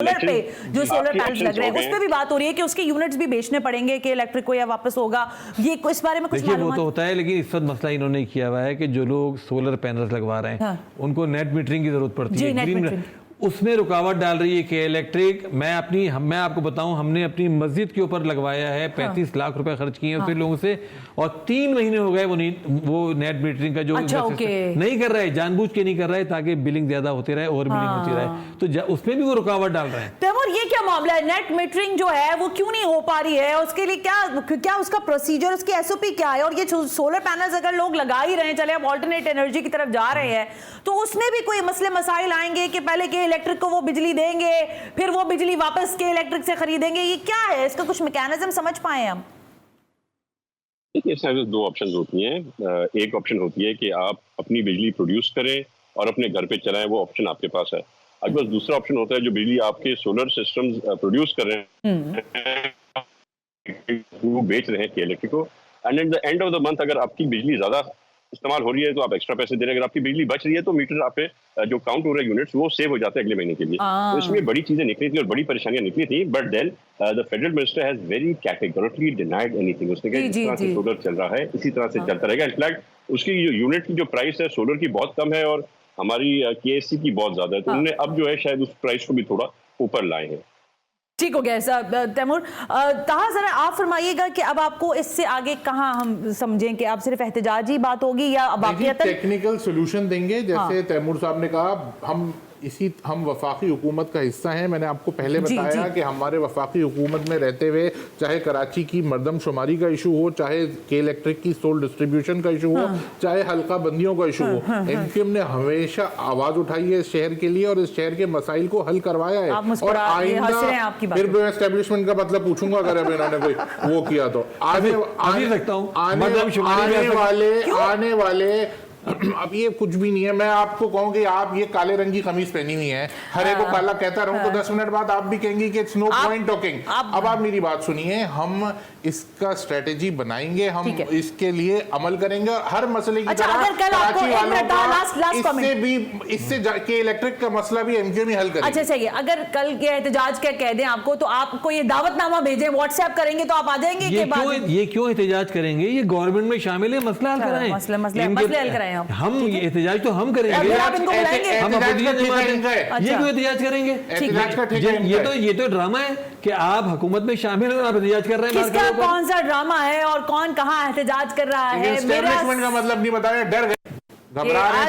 पे जो solar panels लग रहे हैं उस पे भी बात हो रही है कि उसके यूनिट्स भी बेचने पड़ेंगे कि इलेक्ट्रिक को या वापस होगा, ये इस बारे में कुछ देखिए वो मालूमात? तो होता है, लेकिन इस वक्त मसला इन्होंने किया हुआ है कि जो लोग सोलर पैनल्स लगवा रहे हैं हाँ। उनको नेट मीटरिंग की जरूरत पड़ती जी, है। Net green metering. उसमें रुकावट डाल रही है कि इलेक्ट्रिक। मैं आपको बताऊं, हमने अपनी मस्जिद के ऊपर लगवाया है, 35 लाख रुपए खर्च किए हैं उसने लोगों से, और 3 महीने हो गए वो नेट मीटरिंग का जो अच्छा, नहीं कर रहा है, जानबूझ के नहीं कर रहा है ताकि बिलिंग ज्यादा होती रहे, ओवर बिलिंग होती रहे, तो उसमें भी वो रुकावट डाल रहे हैं। तैमूर, ये क्या मामला है? नेट मीटरिंग जो है वो क्यों नहीं हो पा रही है? उसके लिए क्या उसका प्रोसीजर, उसकी एसओपी क्या है? और ये सोलर पैनल्स अगर लोग लगा ही रहे हैं, चले अब ऑल्टरनेट एनर्जी की तरफ जा रहे हैं, तो उसमें भी कोई मसले मसाइल आएंगे कि पहले के इलेक्ट्रिक को वो बिजली देंगे, फिर वो बिजली वापस के इलेक्ट्रिक से खरीदेंगे, ये क्या है? इसका कुछ मैकेनिज्म समझ पाए हम? देखिए, इसमें 2 ऑप्शन होती हैं। एक ऑप्शन होती है कि आप अपनी बिजली प्रोड्यूस करें और अपने घर पे चलाएं, वो ऑप्शन आपके पास है। आपके पास दूसरा ऑप्शन होता है जो बिजली आपके सोलर सिस्टम्स प्रोड्यूस कर रहे हैं, वो बेच रहे हैं इलेक्ट्रिक को, and at the end of the month अगर आपकी बिजली ज्यादा इस्तेमाल हो रही है तो आप एक्स्ट्रा पैसे दे रहे हैं, अगर आपकी बिजली बच रही है तो मीटर आप पे जो काउंट हो रहे यूनिट्स वो सेव हो जाते हैं अगले महीने के लिए। तो इसमें बड़ी चीजें निकली थी और बड़ी परेशानियां निकली थी, but then the federal minister has very categorically denied anything. उसने कहा जिस तरह से सोलर चल रहा है इसी तरह से चलता रहेगा। इनफैक्ट उसकी जो यूनिट की जो प्राइस है सोलर की बहुत कम है और हमारी केएससी की बहुत ज्यादा है, तो उन्होंने अब जो है शायद उस प्राइस को भी थोड़ा ऊपर लाए हैं। ठीक हो गया साहब। तैमूर, ताहा जरा आप फरमाइएगा कि अब आपको इससे आगे कहां हम समझें कि अब सिर्फ एहतजाजी बात होगी या वाकईतन टेक्निकल सोल्यूशन देंगे? जैसे तैमूर साहब ने कहा, हम वफाकी हुकूमत का हिस्सा हैं। मैंने आपको पहले बताया कि हमारे वफाकी हुकूमत में रहते हुए चाहे कराची की मरदमशुमारी का इशू हो, चाहे के इलेक्ट्रिक की सोल डिस्ट्रीब्यूशन का इशू हो, चाहे हल्का बंदियों का इशू हो, एमक्यूएम ने हमेशा आवाज उठाई है इस शहर के लिए और इस शहर के मसाइल को हल करवाया है। और आइंदा फिर मैं एस्टेब्लिशमेंट का मतलब पूछूंगा अगर अब इन्होंने कोई वो किया तो आने वाले अब ये कुछ भी नहीं है। मैं आपको कहूँ कि आप ये काले रंग की कमीज पहनी हुई है, हरे को काला कहता रहूं तो 10 मिनट बाद आप भी कहेंगे कि इट्स नो पॉइंट टॉकिंग। अब आप मेरी बात सुनिए, हम इसका स्ट्रेटेजी बनाएंगे, हम इसके लिए अमल करेंगे और हर मसले की तरह कराची वालों का इससे के इलेक्ट्रिक का मसला भी एमक्यूएम हल करेंगे। अच्छा सही है, अगर कल के एहतजाज के कह दें आपको तो आपको ये दावतनामा भेजें, व्हाट्सएप करेंगे तो आप आ जाएंगे? ये क्यों एहतजाज करेंगे? ये गवर्नमेंट में शामिल है, मसला हल कराएं। मसले हल कराएं हम एहतजाज तो हम करेंगे, हम ये क्यों एहतजाज करेंगे? ये तो ड्रामा है कि आप हुकूमत में शामिल हो और आप एहतजाज कर रहे हैं। किसका कौन सा ड्रामा है और कौन कहां एहतजाज कर रहा है? एस्टेब्लिशमेंट का मतलब नहीं बताया, डर गए, घबरा रहे हैं।